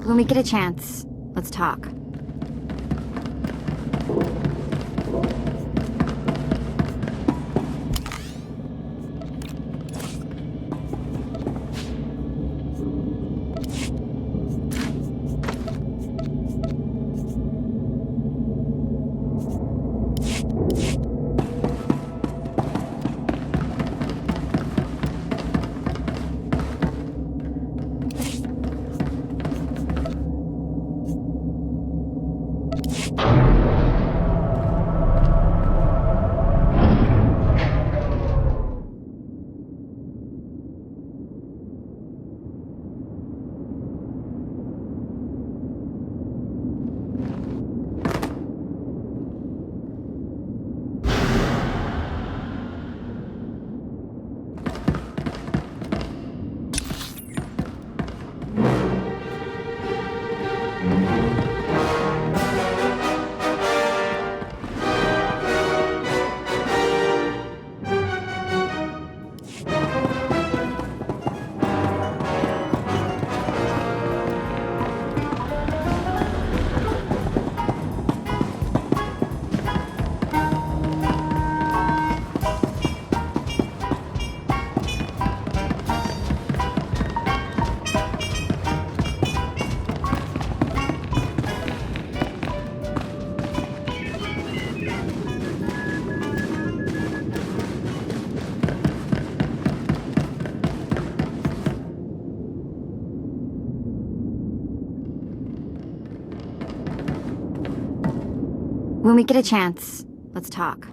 When we get a chance, let's talk. When we get a chance, let's talk.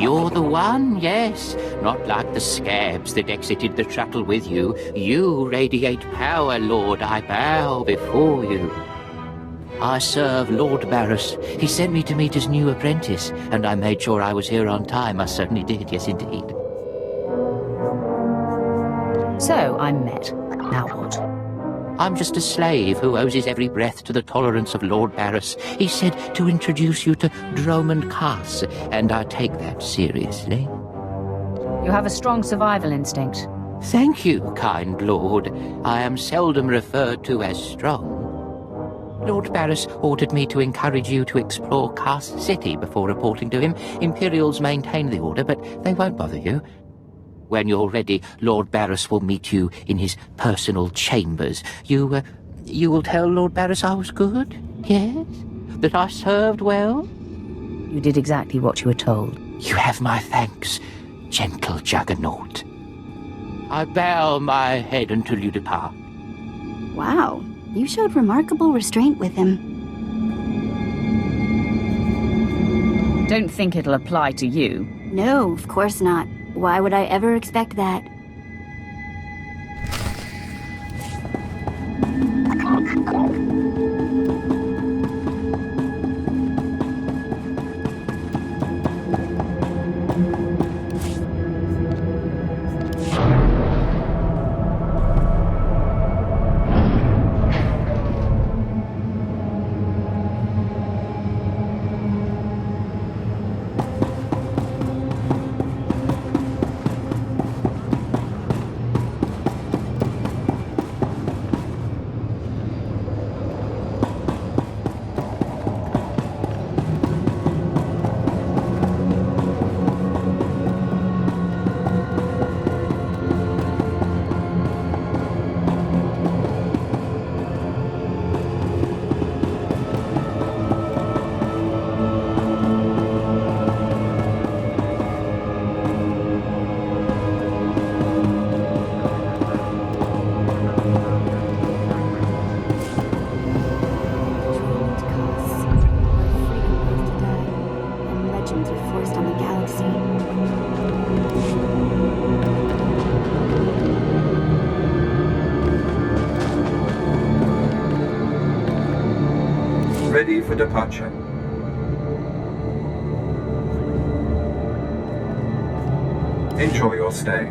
You're the one, yes. Not like the scabs that exited the shuttle with you. You radiate power, Lord. I bow before you. I serve Lord Baras. He sent me to meet his new apprentice, and I made sure I was here on time. I certainly did, yes indeed. So, I'm met. Now what? I'm just a slave who owes his every breath to the tolerance of Lord Baras. He said to introduce you to Dromund Kaas, and I take that seriously. You have a strong survival instinct. Thank you, kind lord. I am seldom referred to as strong. Lord Baras ordered me to encourage you to explore Kaas City before reporting to him. Imperials maintain the order, but they won't bother you. When you're ready, Lord Baras will meet you in his personal chambers. You will tell Lord Baras I was good? Yes? That I served well? You did exactly what you were told. You have my thanks, gentle Juggernaut. I bow my head until you depart. Wow, you showed remarkable restraint with him. Don't think it'll apply to you. No, of course not. Why would I ever expect that? Dromund Kaas, where freedom pays to die, and legends are forced on the galaxy. Ready for departure. Enjoy your stay.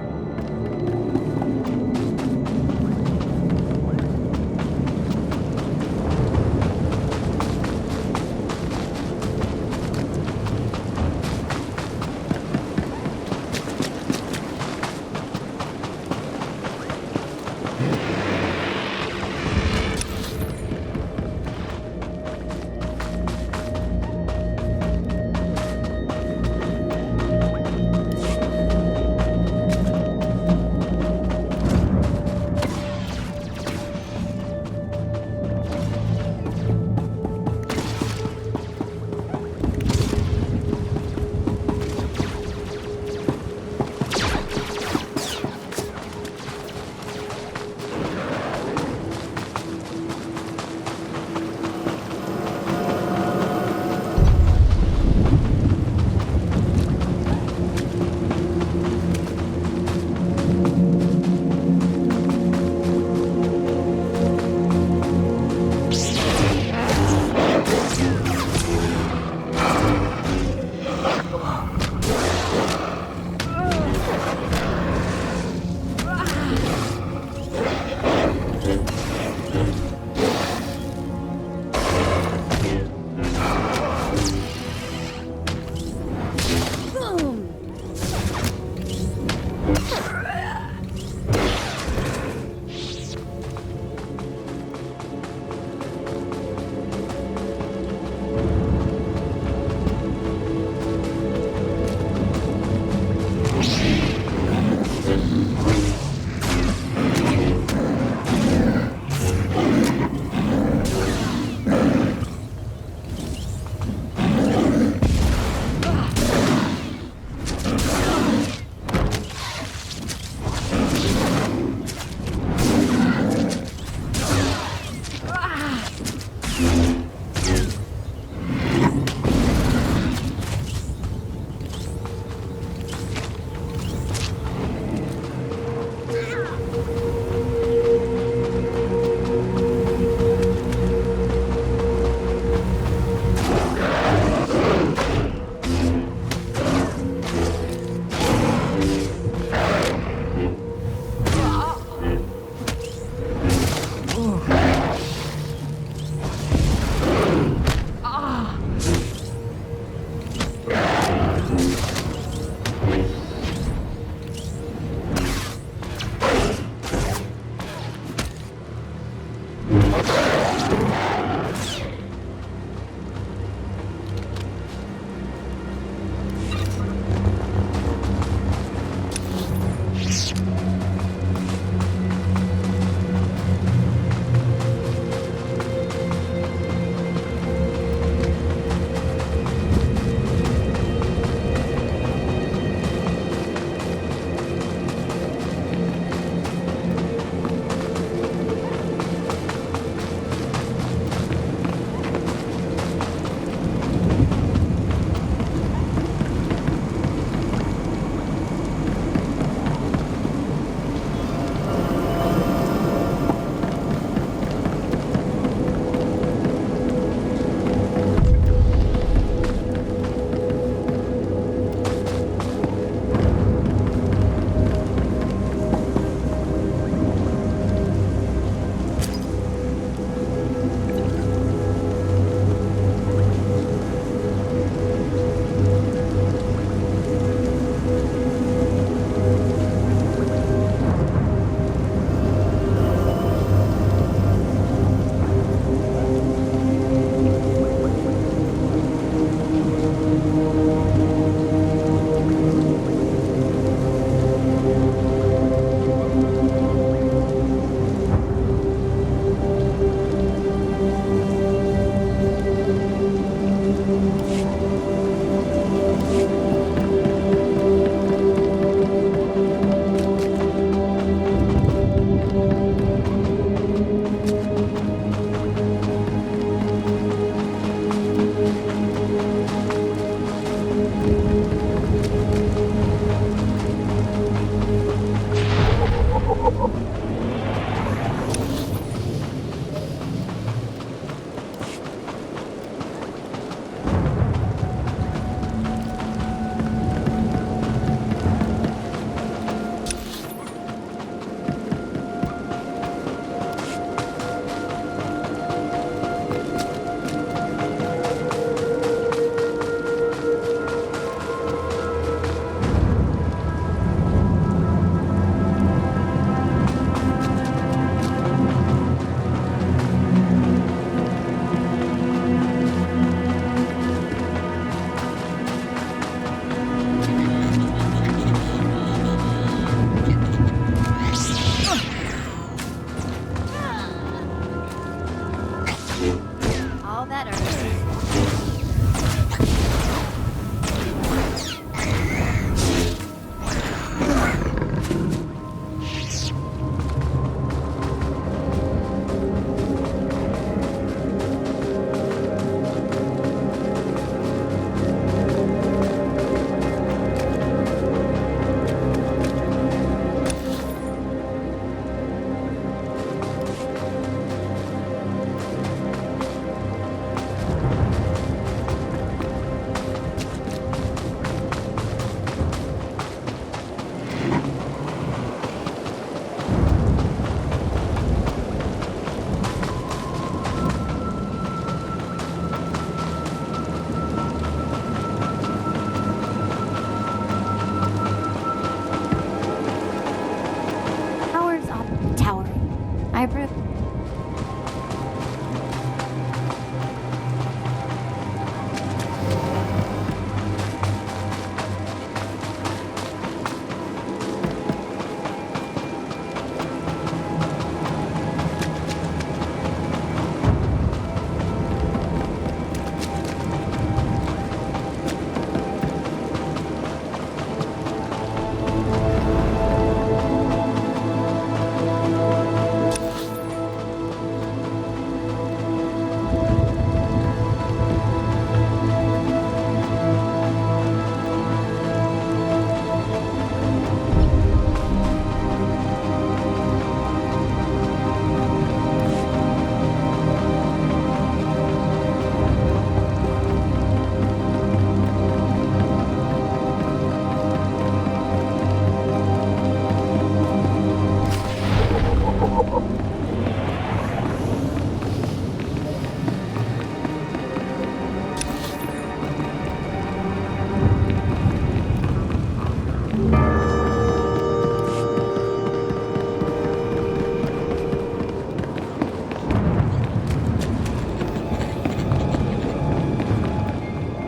Eyebrow.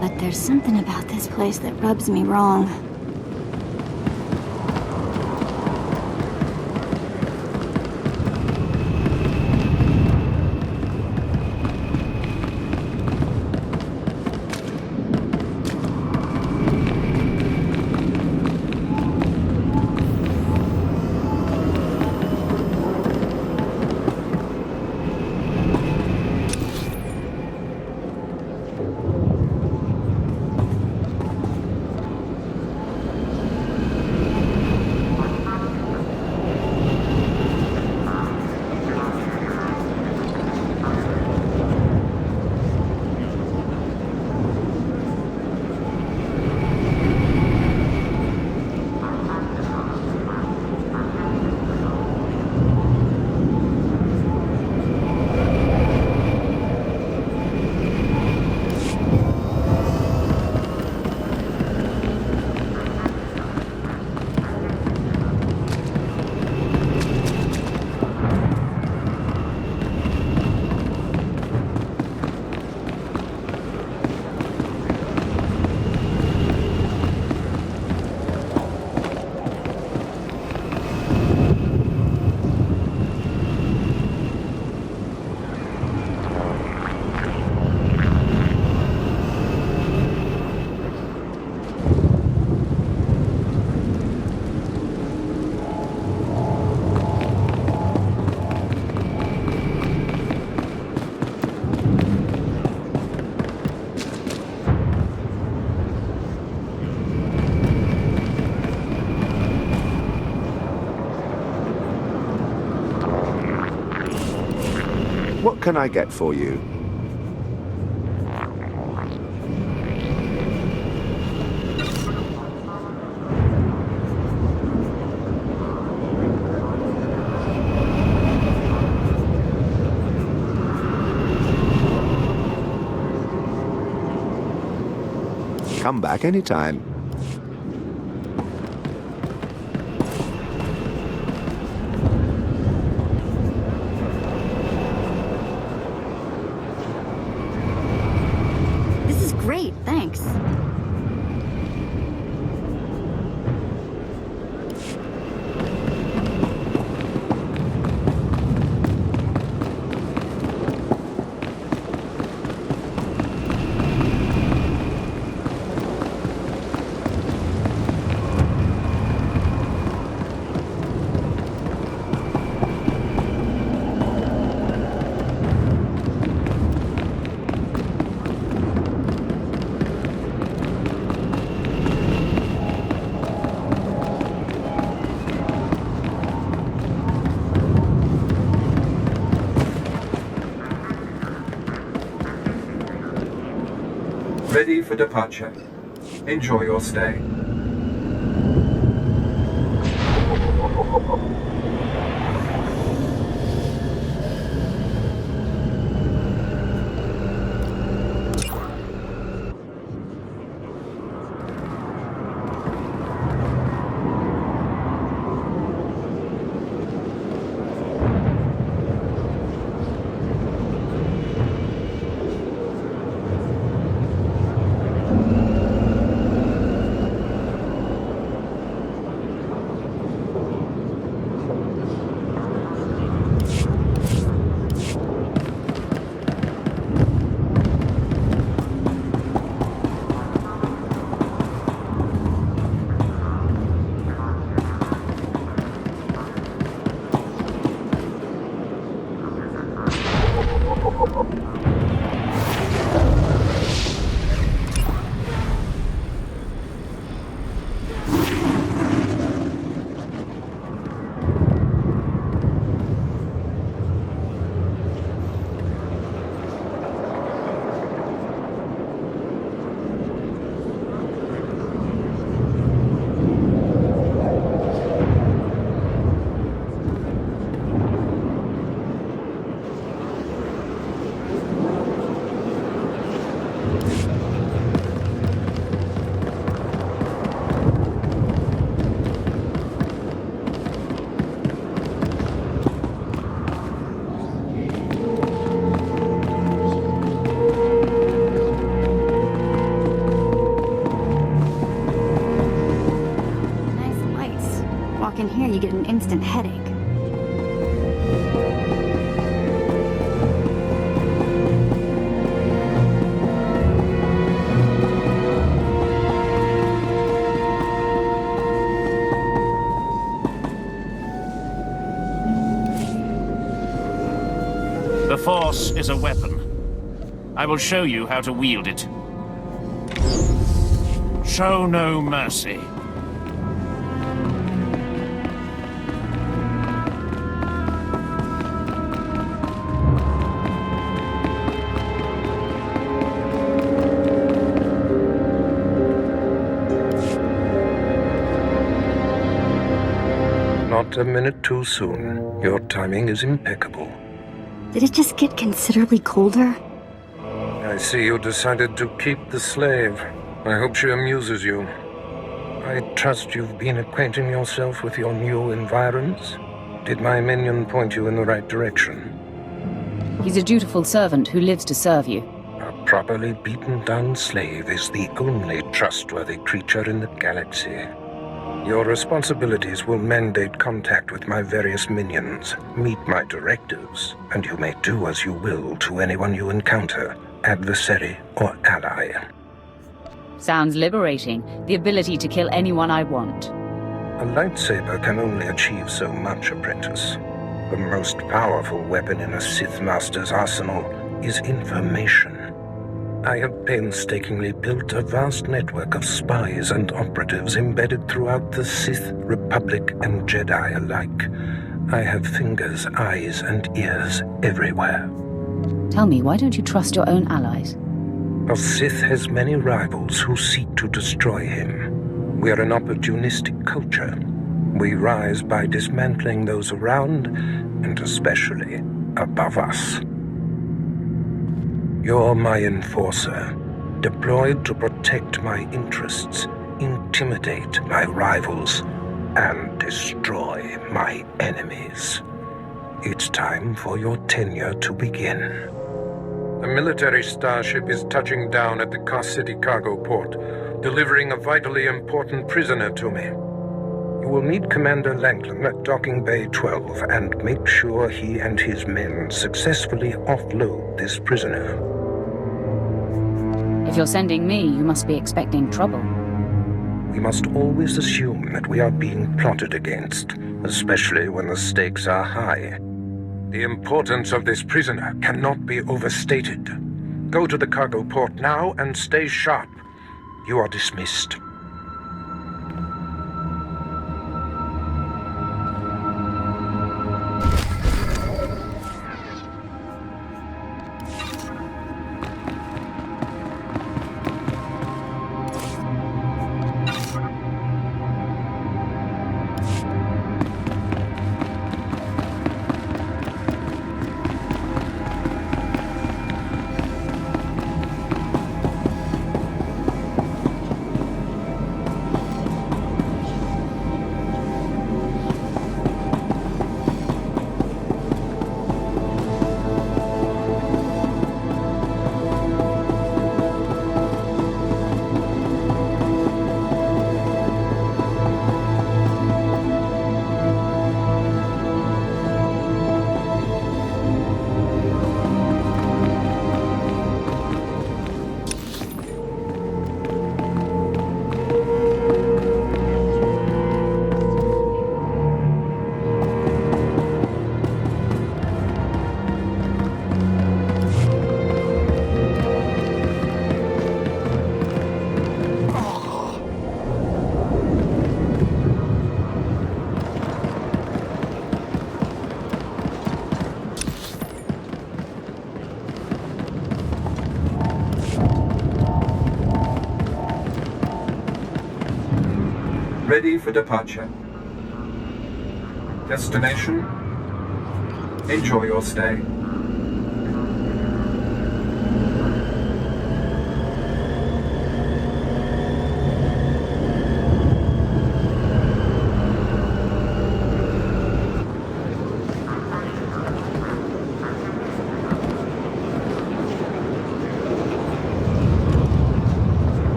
But there's something about this place that rubs me wrong. What can I get for you? Come back anytime. This is great, thanks. Ready for departure. Enjoy your stay. walk in here, you get an instant headache. The Force is a weapon. I will show you how to wield it. Show no mercy. Not a minute too soon. Your timing is impeccable. Did it just get considerably colder? I see you decided to keep the slave. I hope she amuses you. I trust you've been acquainting yourself with your new environs. Did my minion point you in the right direction? He's a dutiful servant who lives to serve you. A properly beaten-down slave is the only trustworthy creature in the galaxy. Your responsibilities will mandate contact with my various minions, meet my directives, and you may do as you will to anyone you encounter, adversary or ally. Sounds liberating. The ability to kill anyone I want. A lightsaber can only achieve so much, Apprentice. The most powerful weapon in a Sith Master's arsenal is information. I have painstakingly built a vast network of spies and operatives embedded throughout the Sith, Republic, and Jedi alike. I have fingers, eyes, and ears everywhere. Tell me, why don't you trust your own allies? A Sith has many rivals who seek to destroy him. We are an opportunistic culture. We rise by dismantling those around, and especially above us. You're my enforcer, deployed to protect my interests, intimidate my rivals, and destroy my enemies. It's time for your tenure to begin. A military starship is touching down at the Kaas City cargo port, delivering a vitally important prisoner to me. You will meet Commander Langland at Docking Bay 12 and make sure he and his men successfully offload this prisoner. If you're sending me, you must be expecting trouble. We must always assume that we are being plotted against, especially when the stakes are high. The importance of this prisoner cannot be overstated. Go to the cargo port now and stay sharp. You are dismissed. Ready for departure. Destination? Enjoy your stay.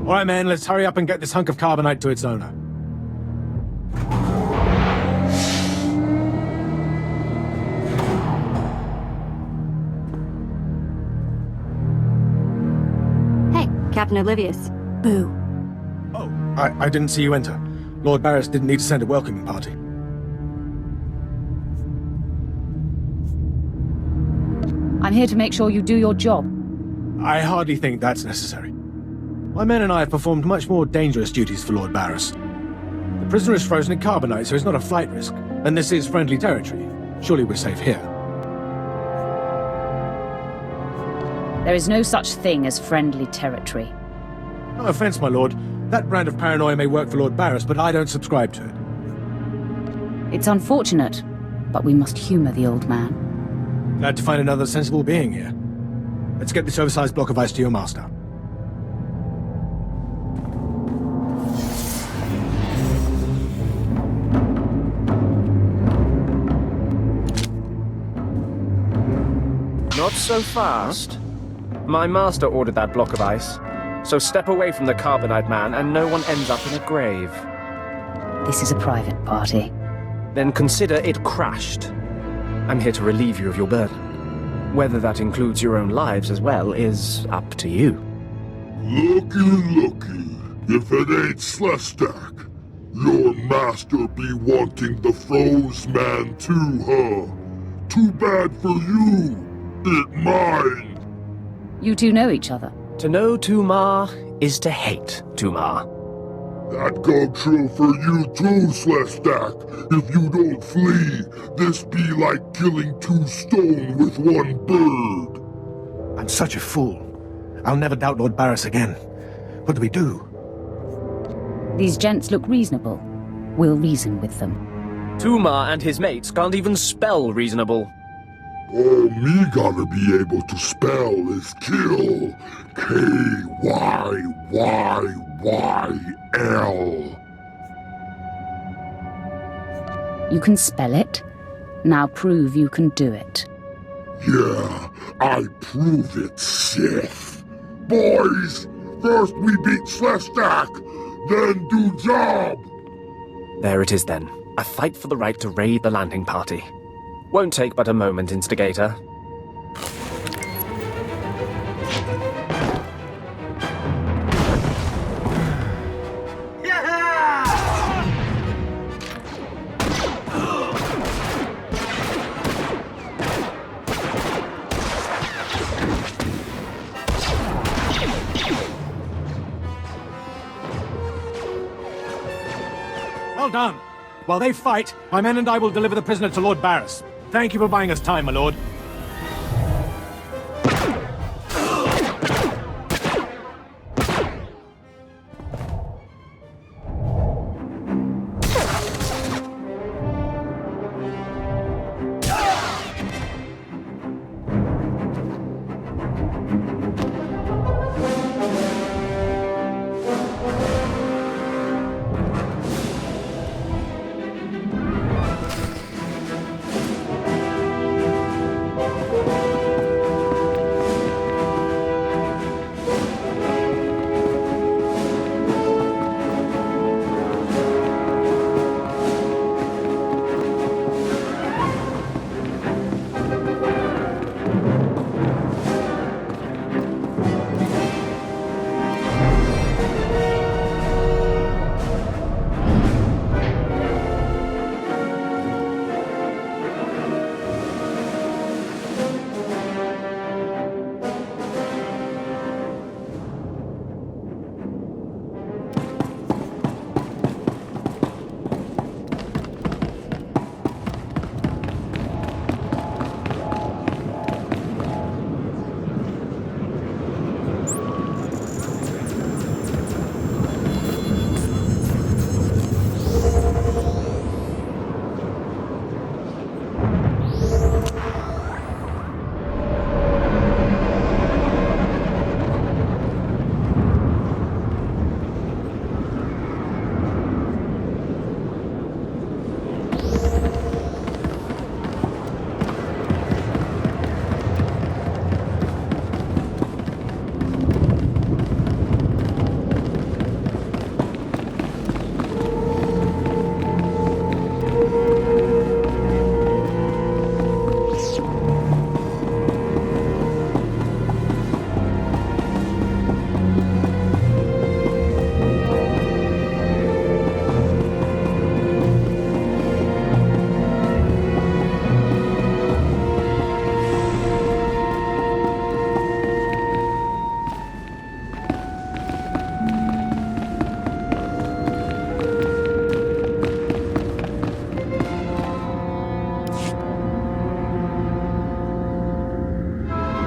All right, men, let's hurry up and get this hunk of carbonite to its owner. Hey, Captain Oblivious. Boo. Oh, I didn't see you enter. Lord Baras didn't need to send a welcoming party. I'm here to make sure you do your job. I hardly think that's necessary. My men and I have performed much more dangerous duties for Lord Baras. The prisoner is frozen in carbonite, so he's not a flight risk. And this is friendly territory. Surely we're safe here. There is no such thing as friendly territory. No offense, my lord. That brand of paranoia may work for Lord Baras, but I don't subscribe to it. It's unfortunate, but we must humor the old man. Glad to find another sensible being here. Let's get this oversized block of ice to your master. Not so fast. My master ordered that block of ice. So step away from the carbonite man and no one ends up in a grave. This is a private party. Then consider it crashed. I'm here to relieve you of your burden. Whether that includes your own lives as well is up to you. Looky. If it ain't Slestak, your master be wanting the froze man too, huh? Too bad for you. It mine. You two know each other. To know Tumar is to hate Tumar. That go true for you too, Slestak. If you don't flee, this be like killing 2 stone with 1 bird. I'm such a fool. I'll never doubt Lord Baras again. What do we do? These gents look reasonable. We'll reason with them. Tumar and his mates can't even spell reasonable. All me gotta be able to spell is kill. Kyyyl. You can spell it. Now prove you can do it. Yeah, I prove it, Sith. Boys, first we beat Slestak, then do job. There it is then. A fight for the right to raid the landing party. Won't take but a moment, Instigator. Well done. While they fight, my men and I will deliver the prisoner to Lord Baras. Thank you for buying us time, my lord.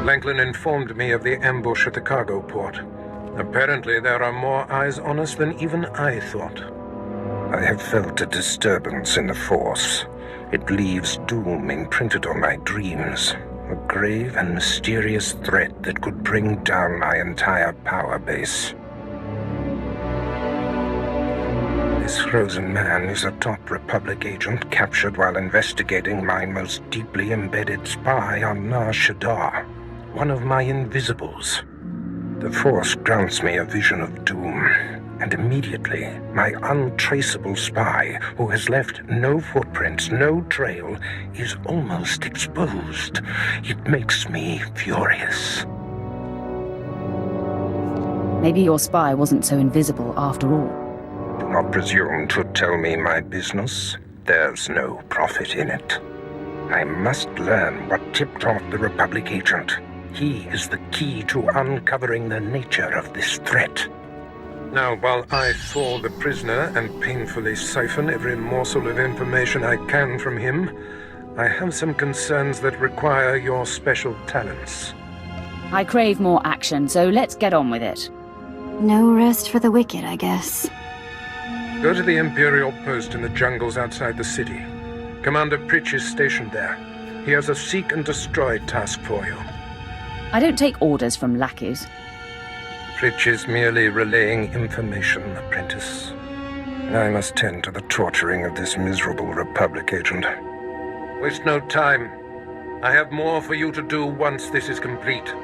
Langlin informed me of the ambush at the cargo port. Apparently there are more eyes on us than even I thought. I have felt a disturbance in the Force. It leaves doom imprinted on my dreams. A grave and mysterious threat that could bring down my entire power base. This frozen man is a top Republic agent captured while investigating my most deeply embedded spy on Nar Shaddaa, one of my invisibles. The Force grants me a vision of doom, and immediately my untraceable spy, who has left no footprints, no trail, is almost exposed. It makes me furious. Maybe your spy wasn't so invisible after all. Do not presume to tell me my business. There's no profit in it. I must learn what tipped off the Republic agent. He is the key to uncovering the nature of this threat. Now, while I thaw the prisoner and painfully siphon every morsel of information I can from him, I have some concerns that require your special talents. I crave more action, so let's get on with it. No rest for the wicked, I guess. Go to the Imperial post in the jungles outside the city. Commander Pritch is stationed there. He has a seek and destroy task for you. I don't take orders from lackeys. Pritch is merely relaying information, Apprentice. I must tend to the torturing of this miserable Republic agent. Waste no time. I have more for you to do once this is complete.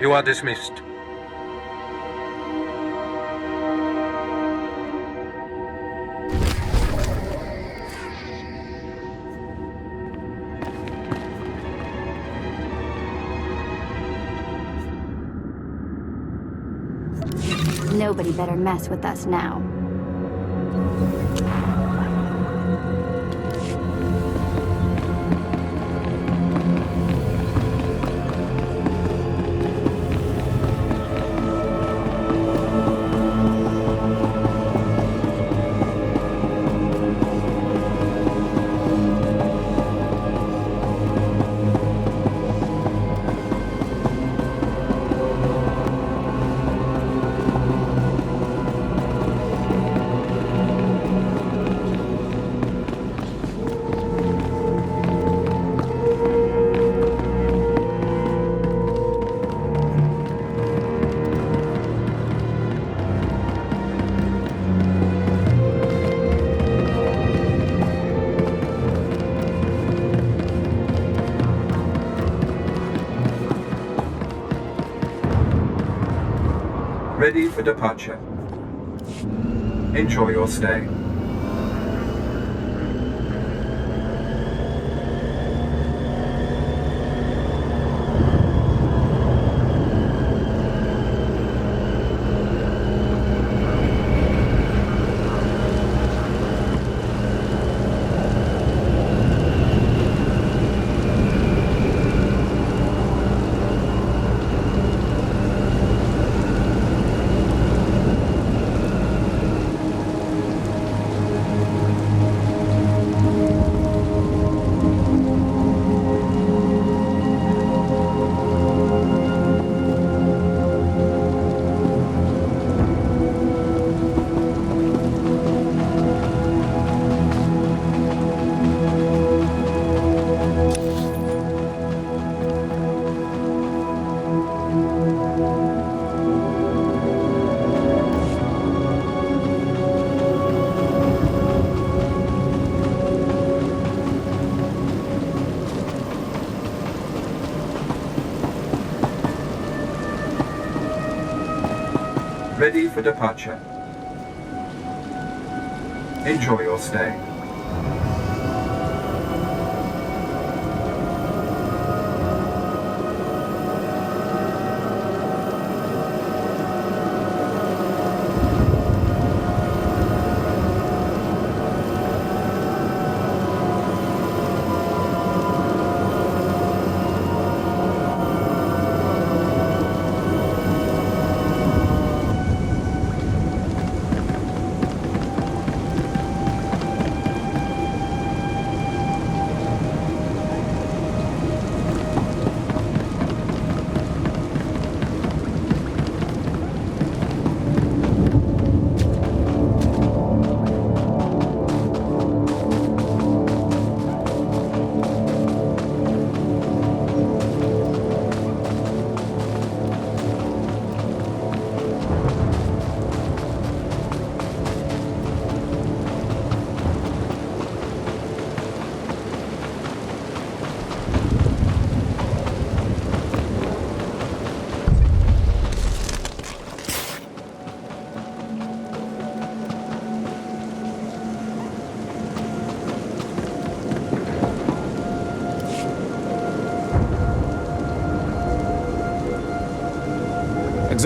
You are dismissed. Nobody better mess with us now. Ready for departure. Enjoy your stay. Ready for departure. Enjoy your stay.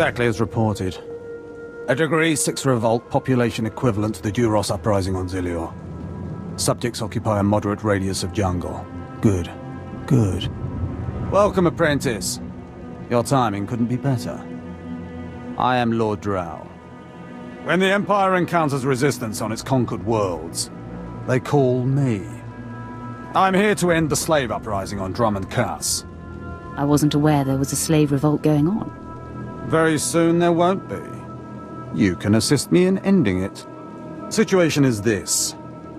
Exactly as reported. A Degree 6 revolt, population equivalent to the Duros uprising on Zilior. Subjects occupy a moderate radius of jungle. Good. Good. Welcome, Apprentice. Your timing couldn't be better. I am Lord Drow. When the Empire encounters resistance on its conquered worlds, they call me. I'm here to end the slave uprising on Dromund Kaas. I wasn't aware there was a slave revolt going on. Very soon there won't be. You can assist me in ending it. Situation is this.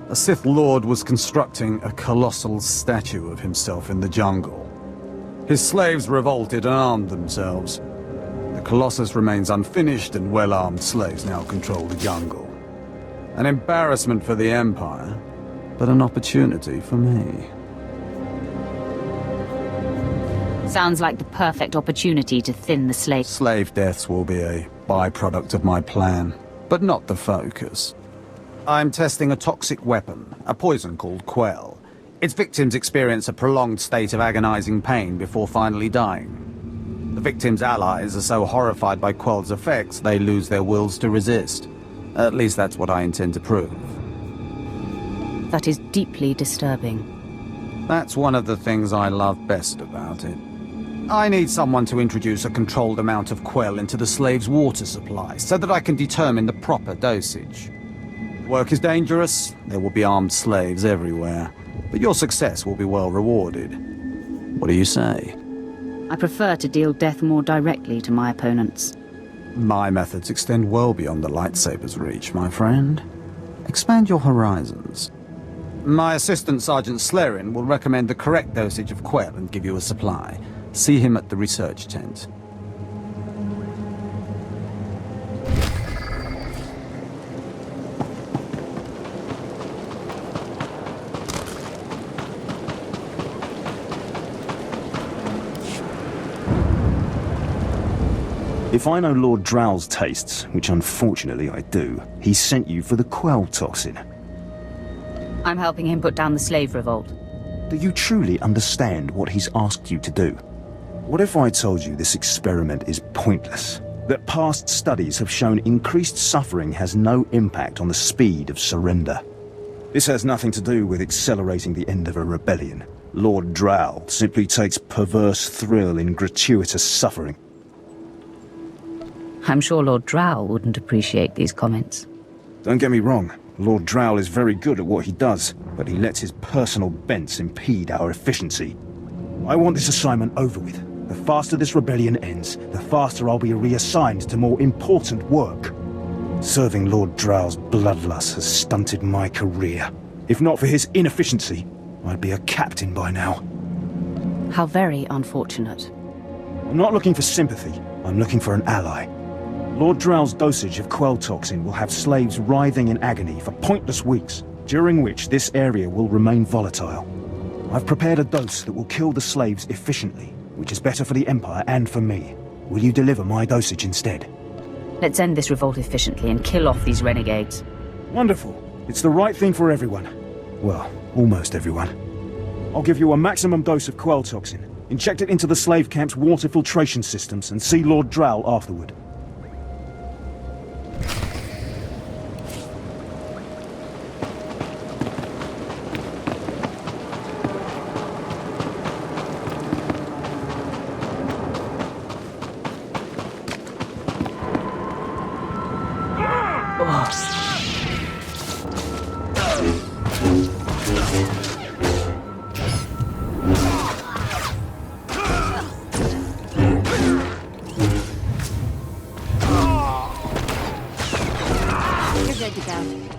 A Sith Lord was constructing a colossal statue of himself in the jungle. His slaves revolted and armed themselves. The Colossus remains unfinished and well-armed slaves now control the jungle. An embarrassment for the Empire, but an opportunity for me. Sounds like the perfect opportunity to thin the slave. Slave deaths will be a byproduct of my plan, but not the focus. I'm testing a toxic weapon, a poison called Quell. Its victims experience a prolonged state of agonizing pain before finally dying. The victims' allies are so horrified by Quell's effects, they lose their wills to resist. At least that's what I intend to prove. That is deeply disturbing. That's one of the things I love best about it. I need someone to introduce a controlled amount of Quell into the slave's water supply, so that I can determine the proper dosage. Work is dangerous, there will be armed slaves everywhere, but your success will be well rewarded. What do you say? I prefer to deal death more directly to my opponents. My methods extend well beyond the lightsaber's reach, my friend. Expand your horizons. My assistant, Sergeant Slerin, will recommend the correct dosage of Quell and give you a supply. See him at the research tent. If I know Lord Drow's tastes, which unfortunately I do, he sent you for the Quell toxin. I'm helping him put down the slave revolt. Do you truly understand what he's asked you to do? What if I told you this experiment is pointless? That past studies have shown increased suffering has no impact on the speed of surrender? This has nothing to do with accelerating the end of a rebellion. Lord Drow simply takes perverse thrill in gratuitous suffering. I'm sure Lord Drow wouldn't appreciate these comments. Don't get me wrong, Lord Drow is very good at what he does, but he lets his personal bents impede our efficiency. I want this assignment over with. The faster this rebellion ends, the faster I'll be reassigned to more important work. Serving Lord Drow's bloodlust has stunted my career. If not for his inefficiency, I'd be a captain by now. How very unfortunate. I'm not looking for sympathy, I'm looking for an ally. Lord Drow's dosage of Quell toxin will have slaves writhing in agony for pointless weeks, during which this area will remain volatile. I've prepared a dose that will kill the slaves efficiently, which is better for the Empire and for me. Will you deliver my dosage instead? Let's end this revolt efficiently and kill off these renegades. Wonderful. It's the right thing for everyone. Well, almost everyone. I'll give you a maximum dose of Quell toxin, inject it into the slave camp's water filtration systems, and see Lord Drow afterward. You're good to go.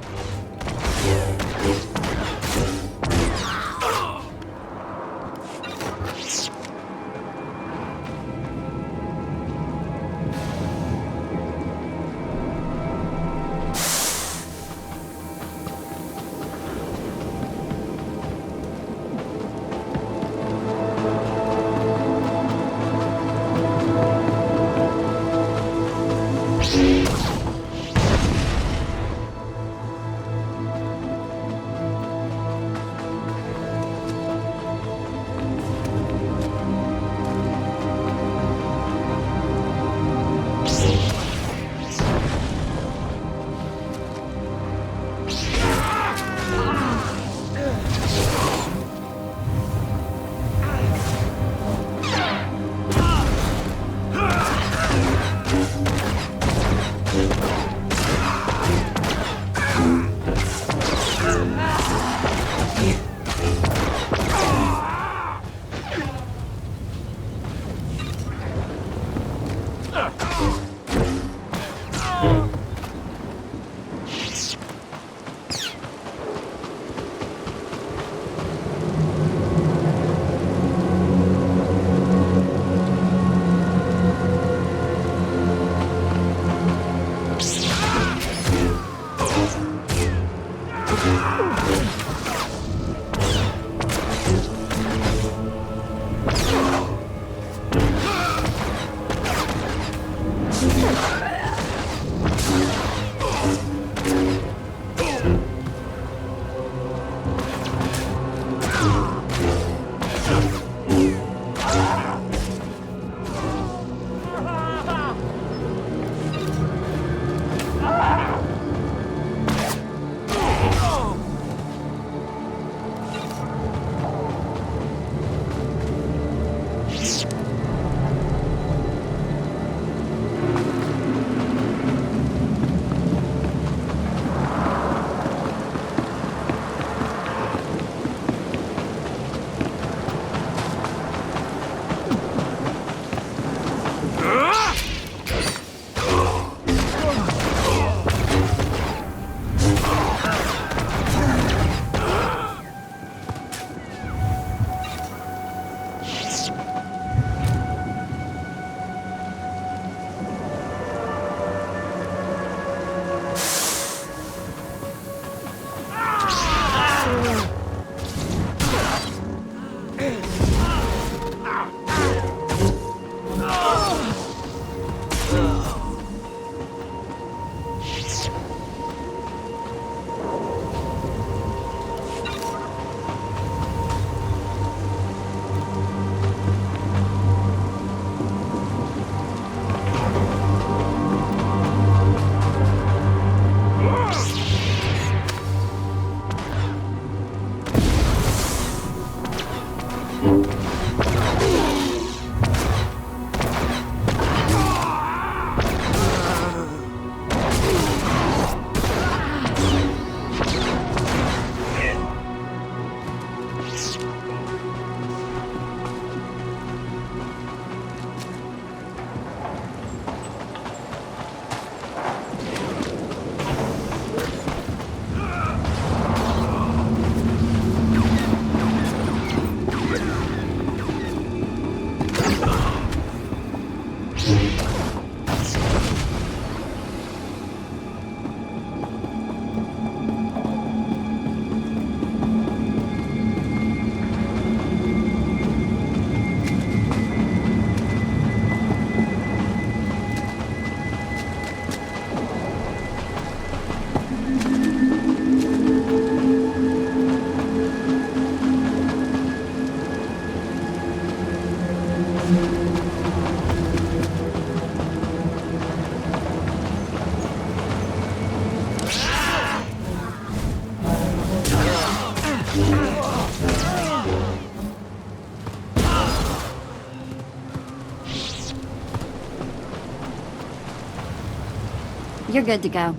You're good to go.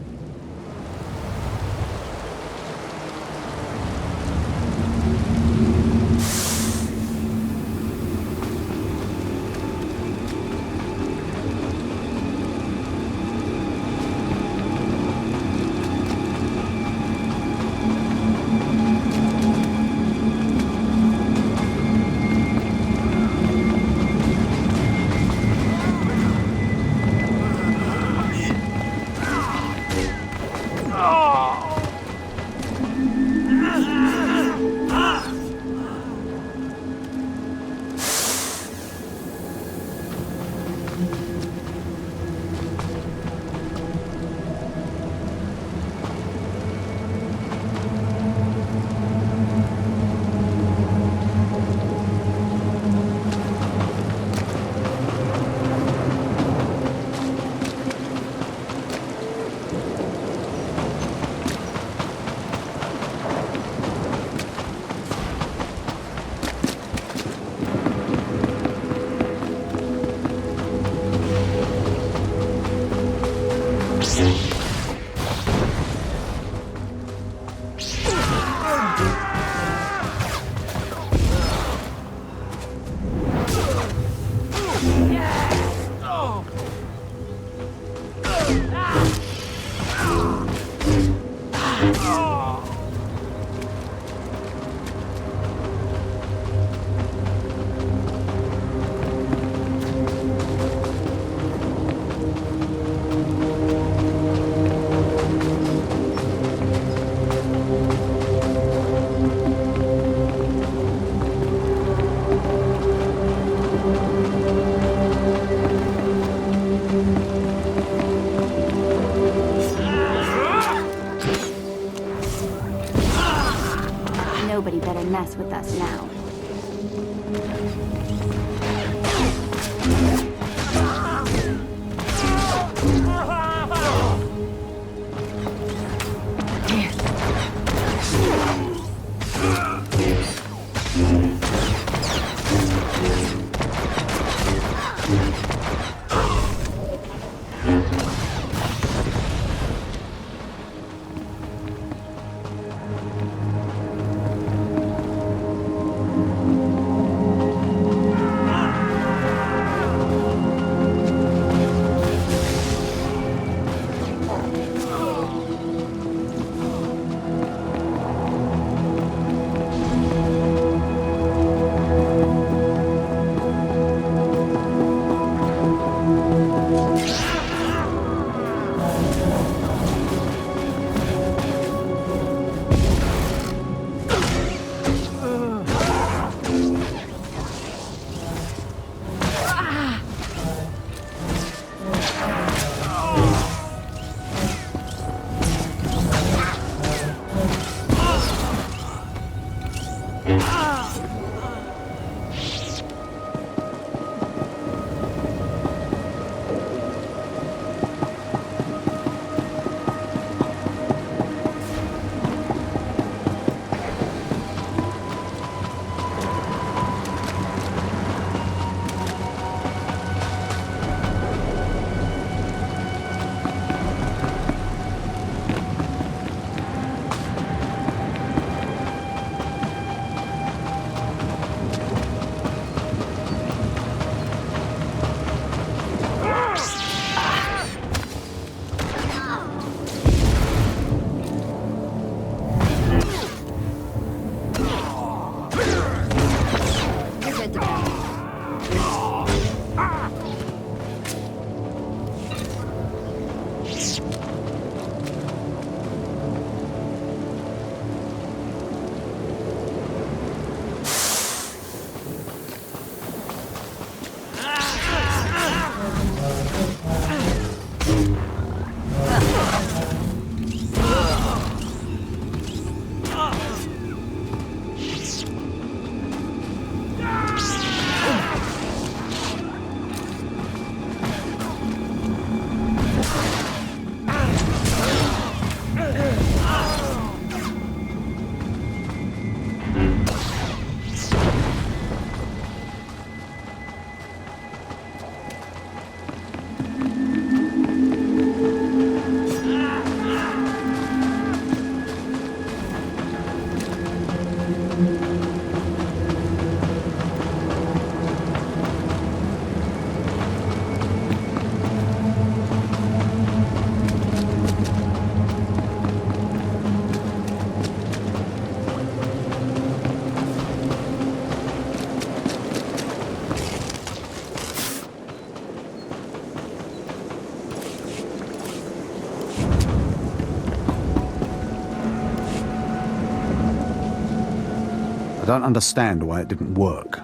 I don't understand why it didn't work.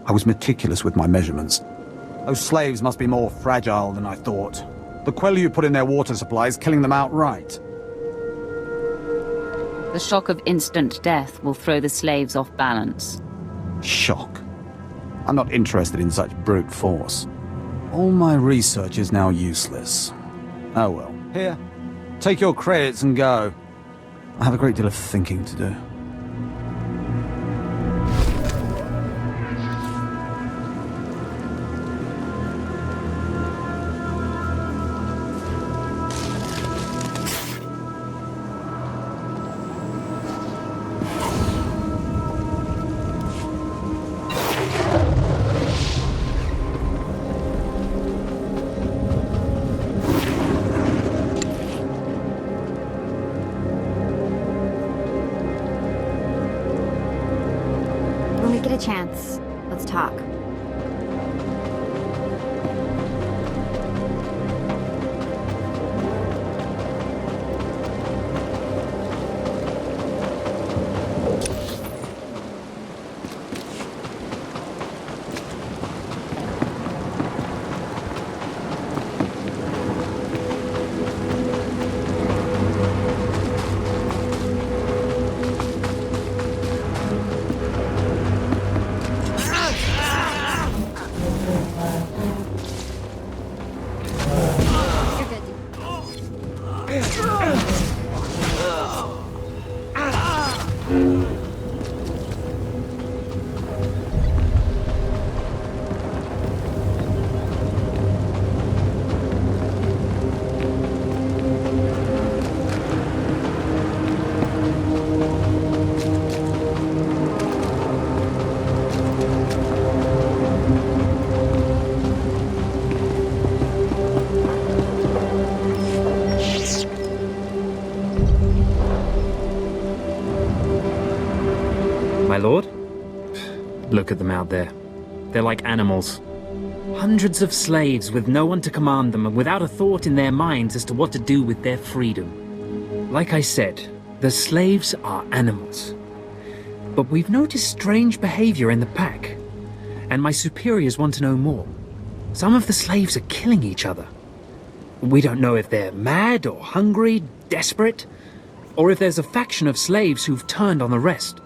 I was meticulous with my measurements. Those slaves must be more fragile than I thought. The queller you put in their water supply is killing them outright. The shock of instant death will throw the slaves off balance. Shock. I'm not interested in such brute force. All my research is now useless. Oh well. Here, take your credits and go. I have a great deal of thinking to do. When we get a chance, let's talk. My lord? Look at them out there. They're like animals. Hundreds of slaves with no one to command them and without a thought in their minds as to what to do with their freedom. Like I said, the slaves are animals. But we've noticed strange behavior in the pack, and my superiors want to know more. Some of the slaves are killing each other. We don't know if they're mad or hungry, desperate, or if there's a faction of slaves who've turned on the rest.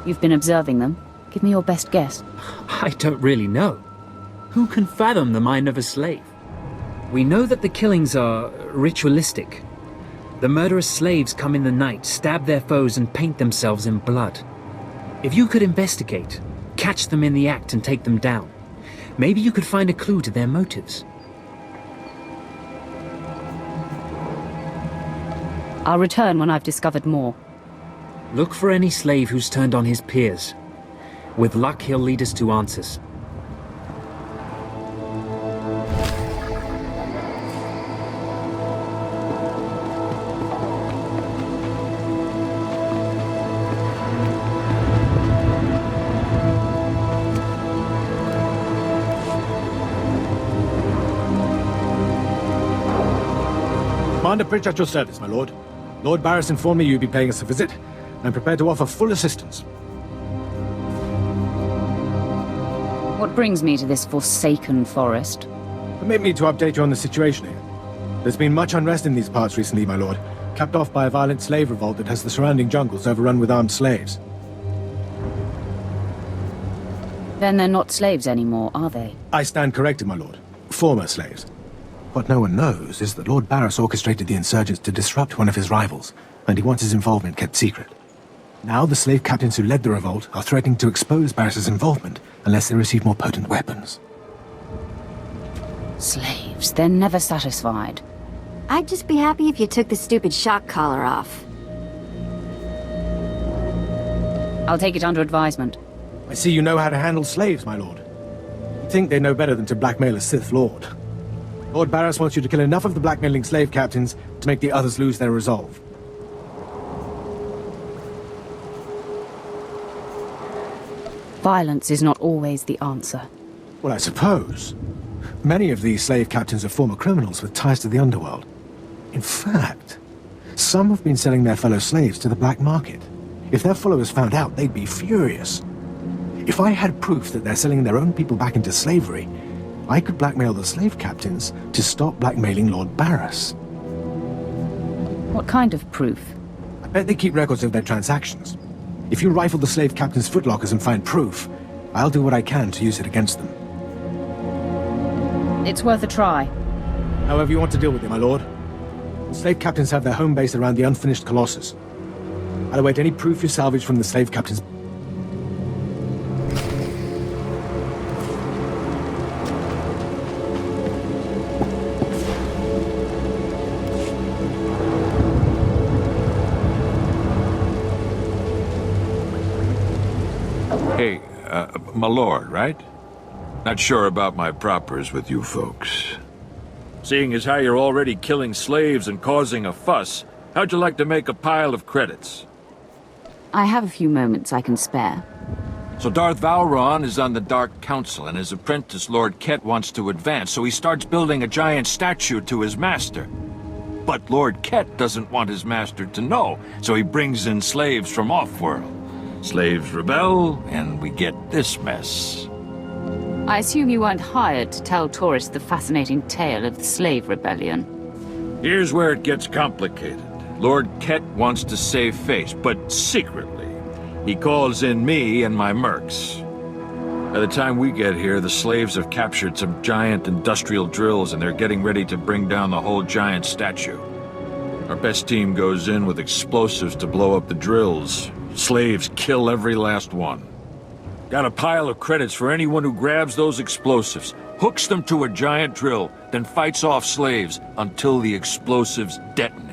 You've been observing them. Give me your best guess. I don't really know. Who can fathom the mind of a slave? We know that the killings are ritualistic. The murderous slaves come in the night, stab their foes, and paint themselves in blood. If you could investigate, catch them in the act and take them down, maybe you could find a clue to their motives. I'll return when I've discovered more. Look for any slave who's turned on his peers. With luck, he'll lead us to answers. Commander Pritch at your service, my lord. Lord Baras informed me you'd be paying us a visit. I'm prepared to offer full assistance. What brings me to this forsaken forest? Permit me to update you on the situation here. There's been much unrest in these parts recently, my lord, capped off by a violent slave revolt that has the surrounding jungles overrun with armed slaves. Then they're not slaves anymore, are they? I stand corrected, my lord. Former slaves. What no one knows is that Lord Baras orchestrated the insurgents to disrupt one of his rivals, and he wants his involvement kept secret. Now the slave captains who led the revolt are threatening to expose Baras's involvement unless they receive more potent weapons. Slaves, they're never satisfied. I'd just be happy if you took the stupid shock collar off. I'll take it under advisement. I see you know how to handle slaves, my lord. You'd think they know better than to blackmail a Sith Lord. Lord Baras wants you to kill enough of the blackmailing slave captains to make the others lose their resolve. Violence is not always the answer. Well, I suppose. Many of these slave captains are former criminals with ties to the underworld. In fact, some have been selling their fellow slaves to the black market. If their followers found out, they'd be furious. If I had proof that they're selling their own people back into slavery, I could blackmail the slave captains to stop blackmailing Lord Baras. What kind of proof? I bet they keep records of their transactions. If you rifle the slave captains' footlockers and find proof, I'll do what I can to use it against them. It's worth a try. However you want to deal with it, my lord. The slave captains have their home base around the unfinished Colossus. I'll await any proof you salvage from the slave captains. Hey, my lord, right? Not sure about my propers with you folks. Seeing as how you're already killing slaves and causing a fuss, how'd you like to make a pile of credits? I have a few moments I can spare. So Darth Valron is on the Dark Council, and his apprentice, Lord Ket, wants to advance, so he starts building a giant statue to his master. But Lord Ket doesn't want his master to know, so he brings in slaves from off-world. Slaves rebel, and we get this mess. I assume you weren't hired to tell tourists the fascinating tale of the slave rebellion. Here's where it gets complicated. Lord Ket wants to save face, but secretly. He calls in me and my mercs. By the time we get here, the slaves have captured some giant industrial drills, and they're getting ready to bring down the whole giant statue. Our best team goes in with explosives to blow up the drills. Slaves kill every last one. Got a pile of credits for anyone who grabs those explosives, hooks them to a giant drill, then fights off slaves until the explosives detonate.